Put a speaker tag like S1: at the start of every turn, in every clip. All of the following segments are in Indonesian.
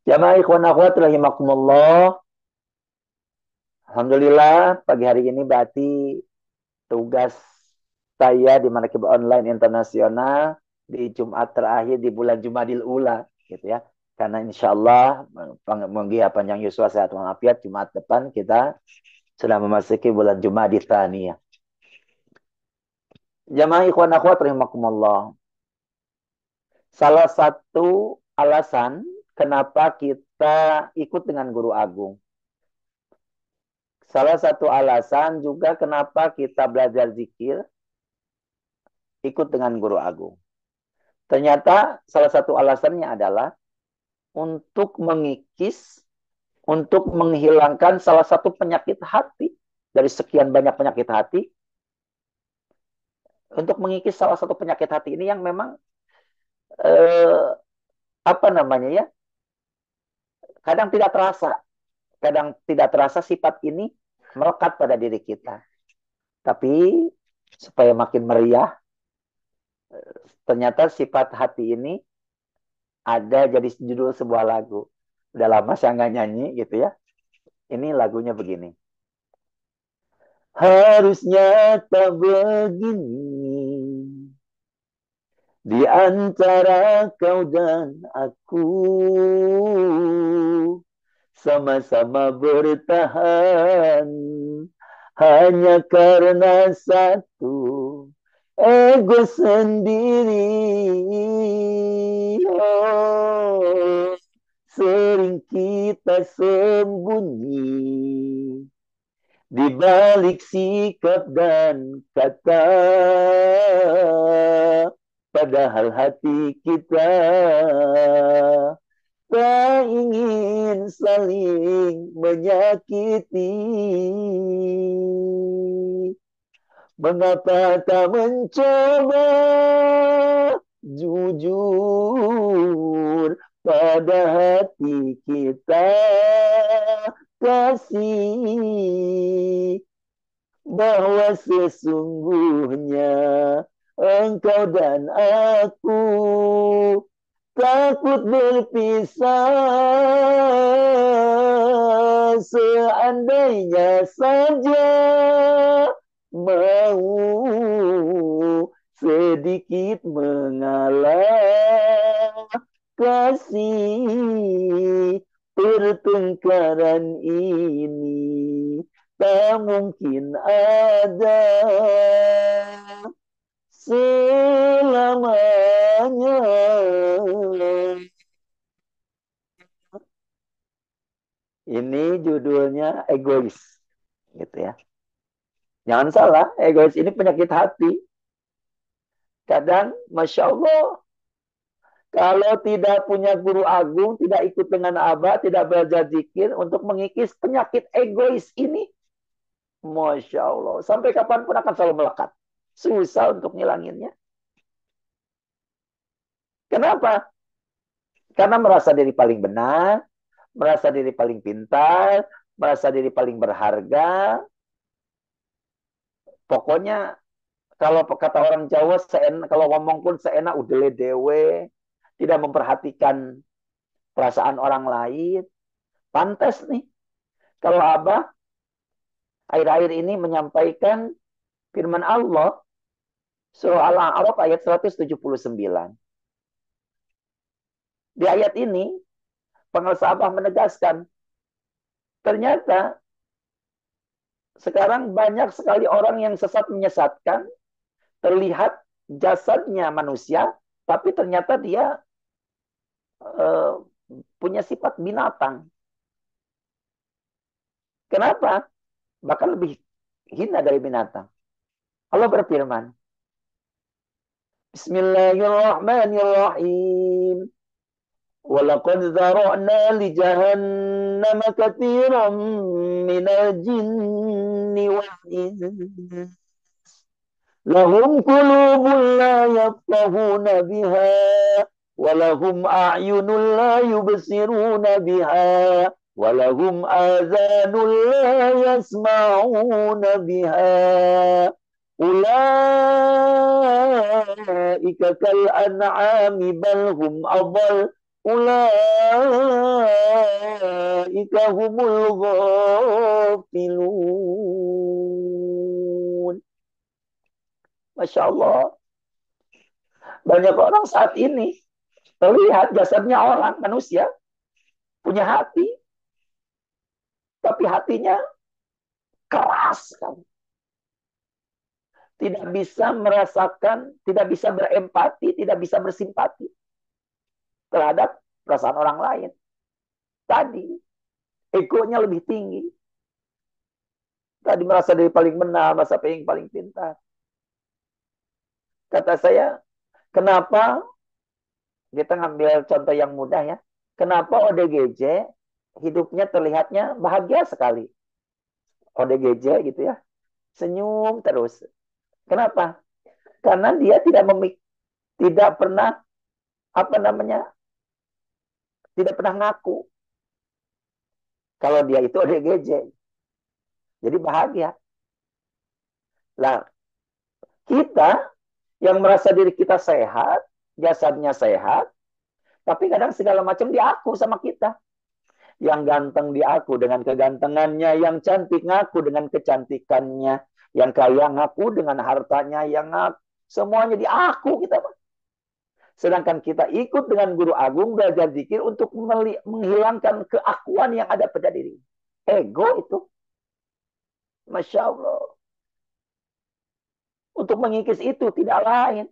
S1: Jamaah ikhwan akhwat rahimakumullah. Alhamdulillah pagi hari ini berarti tugas saya di Manakib Online Internasional di Jumat terakhir di bulan Jumadil Ula gitu ya. Karena insya Allah menggia panjang yuswa sehat walafiat Jumat depan kita sudah memasuki bulan Jumadil Tsaniyah. Jamaah ikhwan akhwat rahimakumullah. Salah satu alasan kenapa kita ikut dengan guru agung. Salah satu alasan juga kenapa kita belajar zikir ikut dengan guru agung. Ternyata salah satu alasannya adalah untuk mengikis, untuk menghilangkan salah satu penyakit hati dari sekian banyak penyakit hati, untuk mengikis salah satu penyakit hati ini yang memang eh, apa namanya ya, kadang tidak terasa, kadang tidak terasa sifat ini melekat pada diri kita. Tapi supaya makin meriah, ternyata sifat hati ini ada jadi judul sebuah lagu. Udah lama saya nggak nyanyi gitu ya. Ini lagunya begini. Harusnya tak begini di antara kau dan aku, sama-sama bertahan hanya karena satu ego sendiri. Oh, sering kita sembunyi di balik sikap dan kata, padahal hati kita tak ingin saling menyakiti. Mengapa tak mencoba jujur pada hati kita, kasih bahwa sesungguhnya engkau dan aku takut berpisah. Seandainya saja mau sedikit mengalah, kasih pertengkaran ini tak mungkin ada selamanya. Ini judulnya egois, gitu ya. Jangan salah, egois ini penyakit hati. Kadang, masya Allah, kalau tidak punya guru agung, tidak ikut dengan abah, tidak belajar zikir untuk mengikis penyakit egois ini, masya Allah, sampai kapanpun akan selalu melekat. Susah untuk ngilanginnya. Kenapa? Karena merasa diri paling benar, merasa diri paling pintar, merasa diri paling berharga. Pokoknya kalau kata orang Jawa, kalau ngomong pun seenak udele dewe, tidak memperhatikan perasaan orang lain. Pantas nih kalau Abah akhir-akhir ini menyampaikan firman Allah surah Al-A'raf ayat 179. Di ayat ini pengusaha Abah menegaskan, ternyata sekarang banyak sekali orang yang sesat menyesatkan, terlihat jasadnya manusia, tapi ternyata dia uh, punya sifat binatang. Kenapa? Bahkan lebih hina dari binatang. Allah berfirman, Bismillahirrahmanirrahim. Walaqad zara'na li jahannam katsiran minal jinni wal ins. Lahum qulubun la yafqahuna biha walahum a'yunun la yubsiruna biha walahum adhanun la yasma'una biha ulaika kal an'ami bal hum adall ulaika ulaika humul ghafilun. Masya Allah. Banyak orang saat ini terlihat jasadnya orang, manusia, punya hati, tapi hatinya keras kan. Tidak bisa merasakan, tidak bisa berempati, tidak bisa bersimpati terhadap perasaan orang lain. Tadi, egonya lebih tinggi. Tadi merasa diri paling benar, merasa paling pintar. Kata saya, kenapa, kita ngambil contoh yang mudah ya, kenapa ODGJ hidupnya terlihatnya bahagia sekali. ODGJ gitu ya, senyum terus. Kenapa? Karena dia tidak pernah apa namanya, tidak pernah ngaku kalau dia itu ODGJ. Jadi bahagia. Lah, kita yang merasa diri kita sehat, jasadnya sehat, tapi kadang segala macam diaku sama kita. Yang ganteng diaku dengan kegantengannya, yang cantik ngaku dengan kecantikannya, yang kaya ngaku dengan hartanya, yang ngaku, semuanya diaku kita. Sedangkan kita ikut dengan guru agung belajar zikir untuk menghilangkan keakuan yang ada pada diri. Ego itu. Masya Allah. Untuk mengikis itu tidak lain.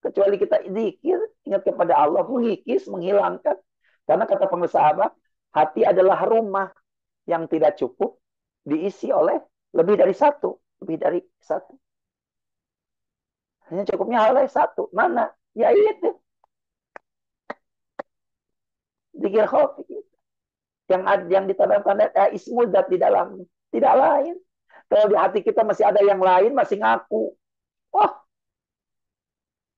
S1: Kecuali kita zikir, ingat kepada Allah, mengikis, menghilangkan. Karena kata pengusaha, hati adalah rumah yang tidak cukup diisi oleh lebih dari satu. Lebih dari satu. Hanya cukupnya oleh satu. Mana? Ya itu. Zikir khofi. Yang ditanamkan ismul dat di dalamnya. Tidak lain. Kalau di hati kita masih ada yang lain, masih ngaku. Wah,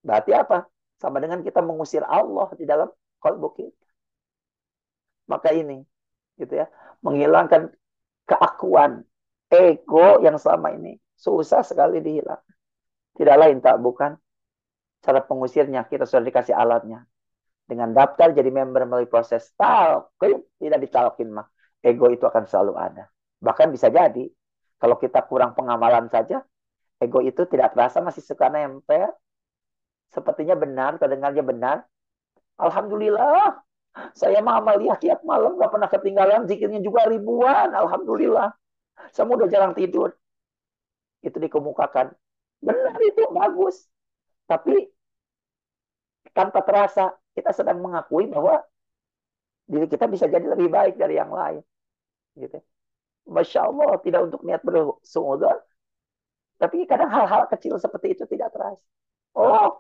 S1: berarti apa? Sama dengan kita mengusir Allah di dalam kalbu kita. Maka ini, gitu ya, menghilangkan keakuan, ego yang selama ini susah sekali dihilang. Tidak lain tak bukan cara pengusirnya, kita sudah dikasih alatnya. Dengan daftar jadi member melalui proses talqin, tidak ditalkin mah, ego itu akan selalu ada. Bahkan bisa jadi kalau kita kurang pengamalan saja, ego itu tidak terasa masih suka nempel. Sepertinya benar, terdengarnya benar. Alhamdulillah, saya mah amaliyah tiap malam gak pernah ketinggalan, zikirnya juga ribuan. Alhamdulillah, saya udah jarang tidur. Itu dikemukakan. Benar itu, bagus. Tapi tanpa terasa, kita sedang mengakui bahwa diri kita bisa jadi lebih baik dari yang lain. Gitu. Masya Allah, tidak untuk niat bersuudzon. Tapi kadang hal-hal kecil seperti itu tidak terasa. Oh,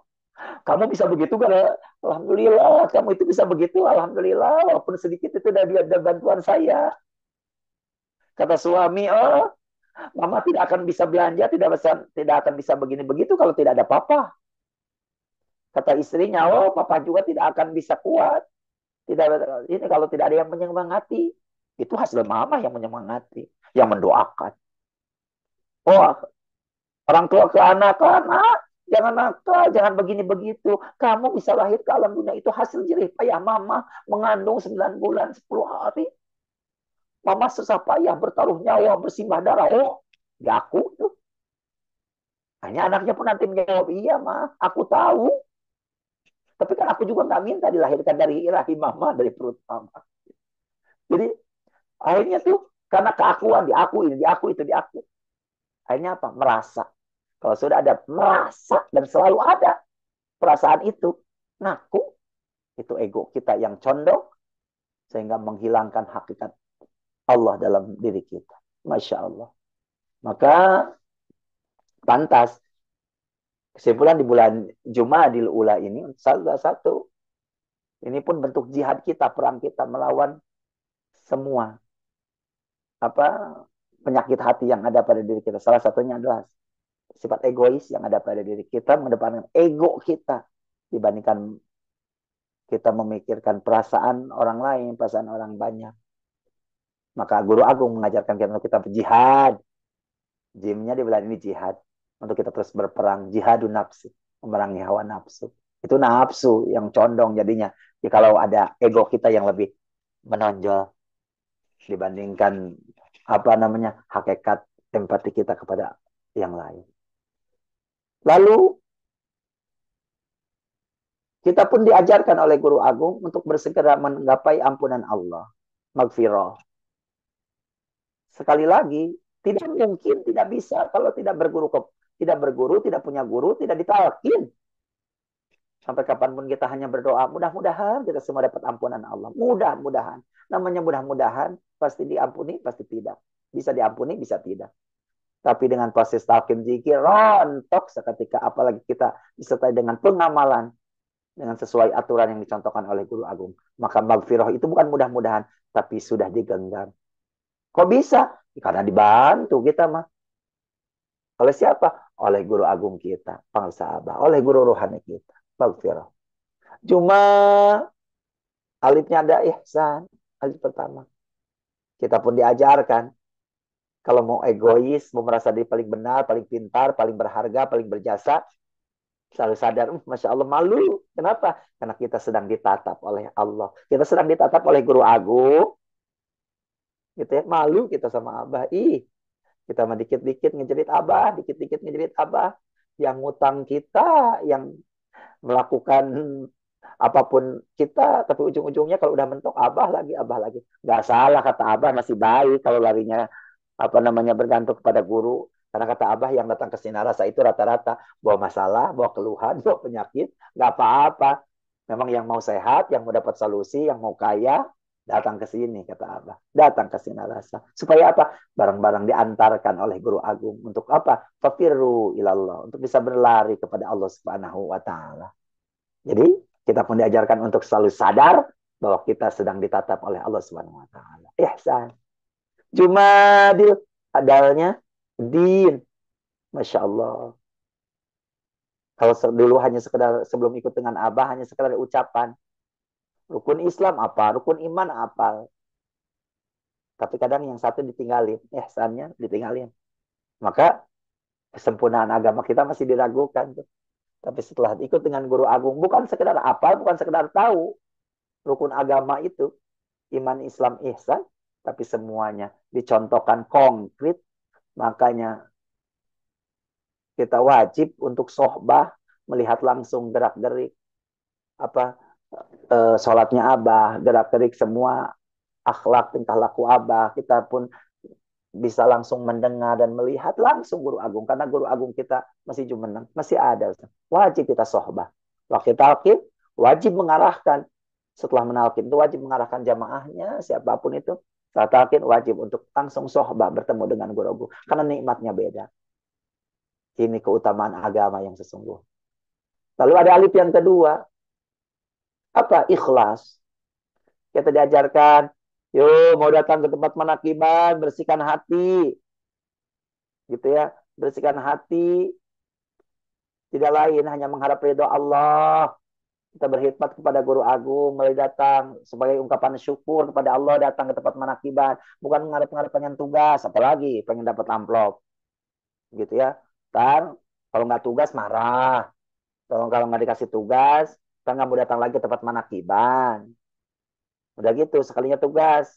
S1: kamu bisa begitu kan? Alhamdulillah, kamu itu bisa begitu. Alhamdulillah, walaupun sedikit itu dari bantuan saya. Kata suami, oh, mama tidak akan bisa belanja, tidak akan bisa begini begitu kalau tidak ada papa. Kata istrinya, oh, papa juga tidak akan bisa kuat. Tidak, ini kalau tidak ada yang menyemangati. Itu hasil mama yang menyemangati, yang mendoakan. Oh, orang tua ke anak-anak, jangan nakal, jangan begini begitu. Kamu bisa lahir ke alam dunia itu hasil jerih payah mama mengandung 9 bulan 10 hari. Mama susah payah bertaruh nyawa, bersimbah darah. Oh, aku tuh. Hanya anaknya pun nanti menjawab, iya mah, aku tahu. Tapi kan aku juga nggak minta dilahirkan dari rahim mama, dari perut mama. Jadi akhirnya tuh karena keakuan, diaku ini, diaku itu, diaku. Akhirnya apa? Merasa. Kalau sudah ada merasa dan selalu ada perasaan itu, ngaku, itu ego kita yang condong sehingga menghilangkan hakikat Allah dalam diri kita. Masya Allah. Maka pantas kesimpulan di bulan Jumadil Ula ini salah satu, ini pun bentuk jihad kita, perang kita melawan semua penyakit hati yang ada pada diri kita. Salah satunya adalah sifat egois yang ada pada diri kita, mengedepankan ego kita dibandingkan kita memikirkan perasaan orang lain, perasaan orang banyak. Maka Guru Agung mengajarkan kita untuk kita berjihad. Jimnya di bulan ini jihad. Untuk kita terus berperang. Jihadun nafsi. Memerangi hawa nafsu. Itu nafsu yang condong jadinya. Jadi kalau ada ego kita yang lebih menonjol. dibandingkan apa namanya hakikat empati kita kepada yang lain. Lalu kita pun diajarkan oleh guru agung untuk bersegera menggapai ampunan Allah, magfirah. Sekali lagi, tidak mungkin, tidak bisa kalau tidak berguru, tidak punya guru, tidak ditalkin. Sampai kapanpun kita hanya berdoa, mudah-mudahan kita semua dapat ampunan Allah. Mudah-mudahan. Namanya mudah-mudahan, pasti diampuni, pasti tidak. Bisa diampuni, bisa tidak. Tapi dengan proses talqin zikir, rontok seketika. Apalagi kita disertai dengan pengamalan. Dengan sesuai aturan yang dicontohkan oleh Guru Agung. Maka magfirah itu bukan mudah-mudahan, tapi sudah digenggam. Kok bisa? Karena dibantu kita mah. Oleh siapa? Oleh Guru Agung kita. Pangsahabah. Oleh Guru Rohani kita. Magfirah. Cuma alifnya ada ihsan. Alif pertama. Kita pun diajarkan. Kalau mau egois, mau merasa diri paling benar, paling pintar, paling berharga, paling berjasa, selalu sadar, Masya Allah malu. Kenapa? Karena kita sedang ditatap oleh Allah. Kita sedang ditatap oleh Guru Agung. Gitu ya. Malu kita sama Abah. Kita mah dikit-dikit ngejerit Abah, dikit-dikit ngejerit Abah. Yang ngutang kita, yang melakukan apapun kita, tapi ujung-ujungnya kalau udah mentok Abah lagi, Abah lagi. Nggak salah kata Abah, masih baik kalau larinya apa namanya bergantung kepada guru. Karena kata Abah yang datang ke Sinarasa itu rata-rata bawa masalah, bawa keluhan, bawa penyakit, nggak apa-apa. Memang yang mau sehat, yang mau dapat solusi, yang mau kaya, datang ke sini kata Abah. Datang ke Sinarasa. Supaya apa? Barang-barang diantarkan oleh Guru Agung untuk apa? Fafirru ilallah, untuk bisa berlari kepada Allah Subhanahu wa taala. Jadi kita pun diajarkan untuk selalu sadar bahwa kita sedang ditatap oleh Allah Subhanahu wa taala. Ihsan. Jumadil adalnya din. Masya Allah. Kalau dulu hanya sekedar sebelum ikut dengan Abah hanya sekedar ucapan. Rukun Islam apa? Rukun iman apa? Tapi kadang yang satu ditinggalin. Ihsannya ditinggalin. Maka kesempurnaan agama kita masih diragukan. Tuh. Tapi setelah ikut dengan Guru Agung. Bukan sekedar apa, bukan sekedar tahu. Rukun agama itu. Iman, Islam, ihsan. Tapi semuanya dicontohkan konkret. Makanya kita wajib untuk sohbah melihat langsung gerak-gerik apa sholatnya Abah, gerak-gerik semua akhlak tingkah laku Abah. Kita pun bisa langsung mendengar dan melihat langsung Guru Agung karena Guru Agung kita masih jumeneng, masih ada. Wajib kita sohbah. Waktu talqin wajib mengarahkan. Setelah menalkin itu wajib mengarahkan jamaahnya siapapun itu. Setelah talqin wajib untuk langsung sohbah bertemu dengan Guru Agung karena nikmatnya beda. Ini keutamaan agama yang sesungguhnya. Lalu ada alif yang kedua. Apa? Ikhlas. Kita diajarkan, yuk mau datang ke tempat manakiban, bersihkan hati. Gitu ya. Bersihkan hati. Tidak lain hanya mengharap ridho Allah. Kita berkhidmat kepada Guru Agung, mulai datang sebagai ungkapan syukur kepada Allah datang ke tempat manakiban. Bukan mengharap-mengharap pengen tugas, apalagi pengen dapat amplop. Gitu ya. Dan kalau nggak tugas marah. Kalau nggak dikasih tugas, kan nggak mau datang lagi ke tempat manakiban. Udah gitu, sekalinya tugas.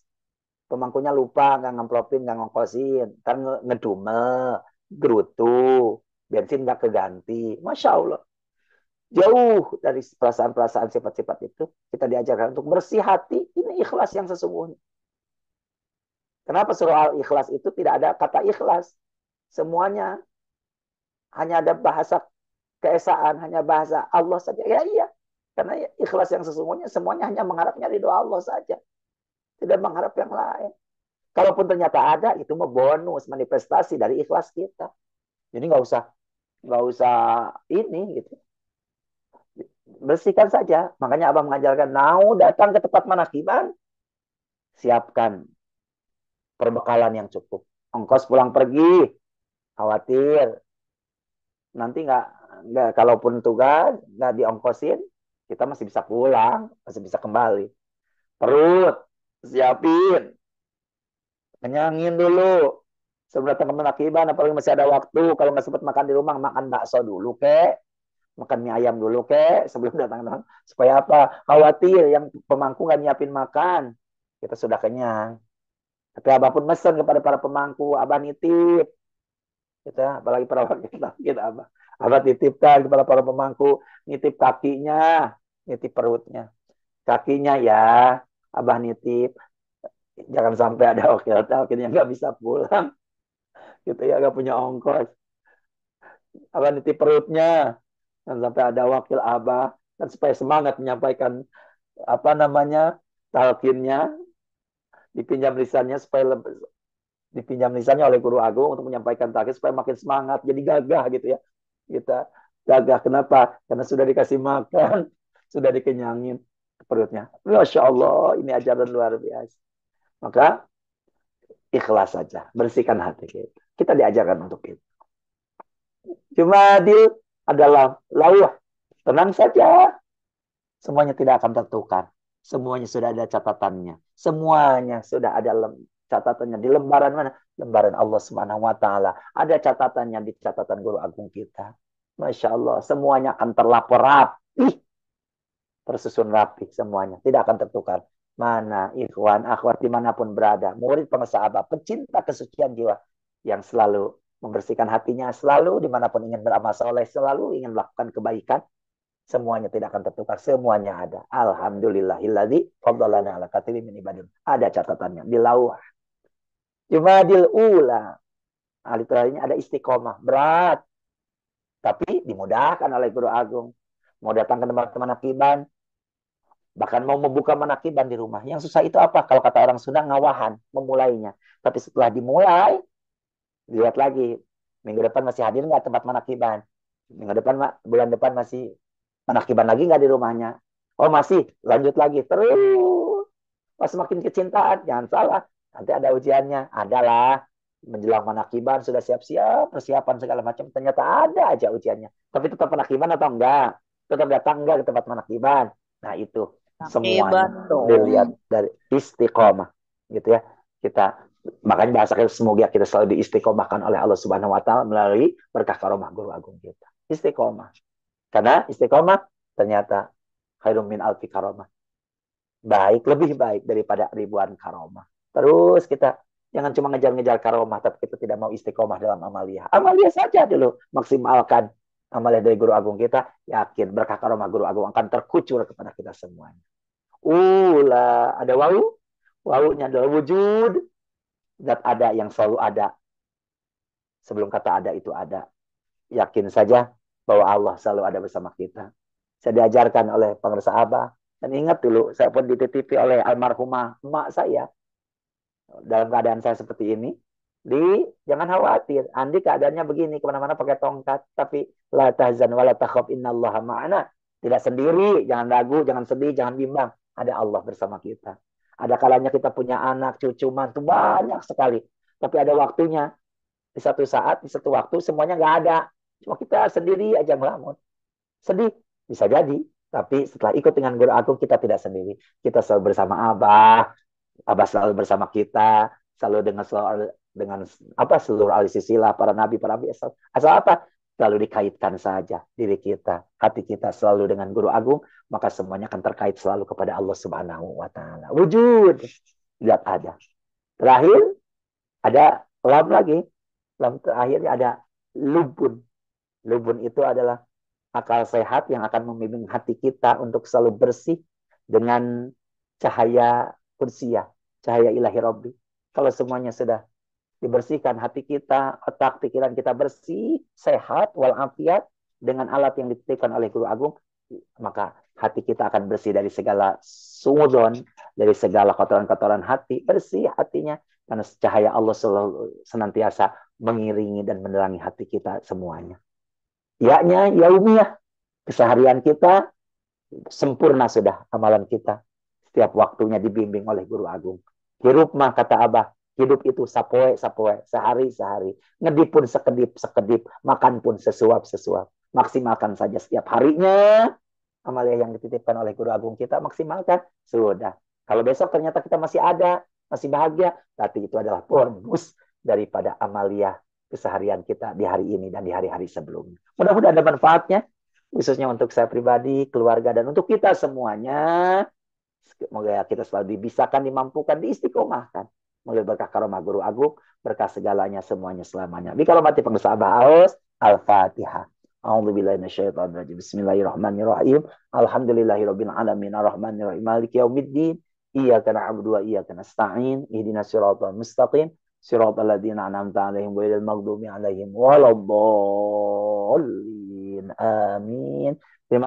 S1: Pemangkunya lupa, nggak ngamplopin, nggak ngongkosin. Kan ngedumel, gerutu, bensin nggak keganti. Masya Allah. Jauh dari perasaan-perasaan sifat-sifat itu, kita diajarkan untuk bersih hati. Ini ikhlas yang sesungguhnya. Kenapa surah Al-Ikhlas itu tidak ada kata ikhlas? Semuanya hanya ada bahasa keesaan, hanya bahasa Allah saja. Ya iya. Karena ikhlas yang sesungguhnya semuanya hanya mengharapnya ridho Allah saja. Tidak mengharap yang lain. Kalaupun ternyata ada, itu mah bonus manifestasi dari ikhlas kita. Jadi nggak usah ini gitu. Bersihkan saja. Makanya abang mengajarkan, mau datang ke tempat manakiban, siapkan perbekalan yang cukup. Ongkos pulang pergi, khawatir nanti nggak kalaupun tugas nggak diongkosin, kita masih bisa pulang, masih bisa kembali. Perut siapin, kenyangin dulu. Sebelum datang ke penakiban, apalagi masih ada waktu. Kalau nggak sempat makan di rumah, makan bakso dulu, kek. Makan mie ayam dulu, kek. Sebelum datang. Supaya apa? Khawatir yang pemangku nggak nyiapin makan. Kita sudah kenyang. Tapi Abah pun mesen kepada para pemangku, Abah nitip. Kita, apalagi para wakil kita Abah. Abah titipkan kepada para pemangku, nitip kakinya, nitip perutnya. Kakinya ya, Abah nitip. Jangan sampai ada wakil yang nggak bisa pulang. Gitu ya, nggak punya ongkos. Abah nitip perutnya. Dan sampai ada wakil Abah. Dan supaya semangat menyampaikan apa namanya talkinnya, dipinjam lisannya supaya dipinjam lisannya oleh guru agung untuk menyampaikan talkin supaya makin semangat, jadi gagah gitu ya. Kita gagah kenapa? Karena sudah dikasih makan, sudah dikenyangin perutnya. Masya Allah, ini ajaran luar biasa. Maka ikhlas saja, bersihkan hati kita. Kita diajarkan untuk itu. Cuma adil adalah lauh, tenang saja. Semuanya tidak akan tertukar. Semuanya sudah ada catatannya. Semuanya sudah ada catatannya. Di lembaran mana? Lembaran Allah Subhanahu wa taala. Ada catatannya di catatan guru agung kita. Masya Allah, semuanya akan terlapor rapi. Tersusun rapi semuanya. Tidak akan tertukar. Mana ikhwan, akhwat dimanapun berada. Murid pengusaha, pecinta kesucian jiwa. Yang selalu membersihkan hatinya. Selalu dimanapun ingin beramal soleh. Selalu ingin melakukan kebaikan. Semuanya tidak akan tertukar. Semuanya ada. Alhamdulillahilladzi faddalana ala katsirin min ibadin. Ada catatannya di lauh. Jumadil ula. Alif terakhirnya ada istiqomah. Berat. Tapi dimudahkan oleh guru agung. Mau datang ke tempat manakiban. Bahkan mau membuka manakiban di rumah. Yang susah itu apa? Kalau kata orang Sunda, ngawahan. Memulainya. Tapi setelah dimulai, lihat lagi. Minggu depan masih hadir nggak tempat manakiban? Minggu depan, bulan depan masih manakiban lagi nggak di rumahnya? Oh masih, lanjut lagi. Terus. Pas makin kecintaan, jangan salah. Nanti ada ujiannya. Adalah. Menjelang manakiban, sudah siap-siap, persiapan segala macam. Ternyata ada aja ujiannya. Tapi tetap manakiban atau enggak? Tetap datang enggak ke tempat manakiban? Nah itu. Semuanya dilihat dari istiqomah. Gitu ya. Kita makanya bahasa kita semoga kita selalu diistiqomahkan oleh Allah Subhanahu wa taala melalui berkah karomah guru agung kita. Istiqomah. Karena istiqomah ternyata khairum min alfi karomah. Baik, lebih baik daripada ribuan karomah. Terus kita jangan cuma ngejar-ngejar karomah, tapi kita tidak mau istiqomah dalam amalia. Amalia saja dulu, maksimalkan amalia dari guru agung kita. Yakin berkah karomah guru agung akan terkucur kepada kita semuanya. Ada wau. Waunya adalah wujud. Zat ada yang selalu ada. Sebelum kata ada itu ada. Yakin saja bahwa Allah selalu ada bersama kita. Saya diajarkan oleh pengusaha Abah. Dan ingat dulu, saya pun dititipi oleh almarhumah emak saya. Dalam keadaan saya seperti ini. Jangan khawatir. Andi keadaannya begini, kemana-mana pakai tongkat. Tapi, la tahzan wa la takhaf innallaha ma'ana. Tidak sendiri, jangan ragu, jangan sedih, jangan bimbang. Ada Allah bersama kita. Ada kalanya kita punya anak, cucu, mantu, banyak sekali. Tapi ada waktunya. Di satu saat, di satu waktu, semuanya nggak ada. Cuma kita sendiri aja ngelamun. Sedih, bisa jadi. Tapi setelah ikut dengan guru agung, kita tidak sendiri. Kita selalu bersama Abah. Abah selalu bersama kita. Dengan apa seluruh ahli silsilah, para nabi, asal apa? Selalu dikaitkan saja diri kita, hati kita selalu dengan guru agung, maka semuanya akan terkait selalu kepada Allah Subhanahu wa taala. Wujud. Lihat ada. Terakhir ada lam lagi. Lam terakhirnya ada lubun. Lubun itu adalah akal sehat yang akan membimbing hati kita untuk selalu bersih dengan cahaya kursia, cahaya ilahi Rabbi. Kalau semuanya sudah dibersihkan, hati kita, otak, pikiran kita bersih, sehat, walafiat, dengan alat yang dititipkan oleh Guru Agung, maka hati kita akan bersih dari segala sudon, dari segala kotoran-kotoran hati, bersih hatinya, karena cahaya Allah selalu senantiasa mengiringi dan menerangi hati kita semuanya. Yaknya yaumiyah, keseharian kita sempurna sudah amalan kita. Setiap waktunya dibimbing oleh Guru Agung. Hirup mah kata Abah, hidup itu sapoe, sehari. Ngedip pun sekedip, makan pun sesuap. Maksimalkan saja setiap harinya. Amalia yang dititipkan oleh Guru Agung kita, maksimalkan. Sudah. Kalau besok ternyata kita masih ada, masih bahagia, berarti itu adalah bonus daripada amalia keseharian kita di hari ini dan di hari-hari sebelumnya. Mudah-mudahan ada manfaatnya, khususnya untuk saya pribadi, keluarga, dan untuk kita semuanya. Semoga kita selalu dibisakan, dimampukan, diistiqomahkan Mulai berkah karomah guru agung, berkah segalanya semuanya selamanya. Bi karomati pengusaha aus, Al-Fatihah. A'udzubillahi minasyaitonirrajim. Bismillahirrahmanirrahim. Alhamdulillahirabbil alamin arrahmanirrahim maliki yaumiddin. Iyyaka na'budu wa iyyaka nasta'in. Ihdinas siratal mustaqim. Siratal ladzina an'amta 'alaihim ghairil maghdubi 'alaihim waladdallin. Amin. Terima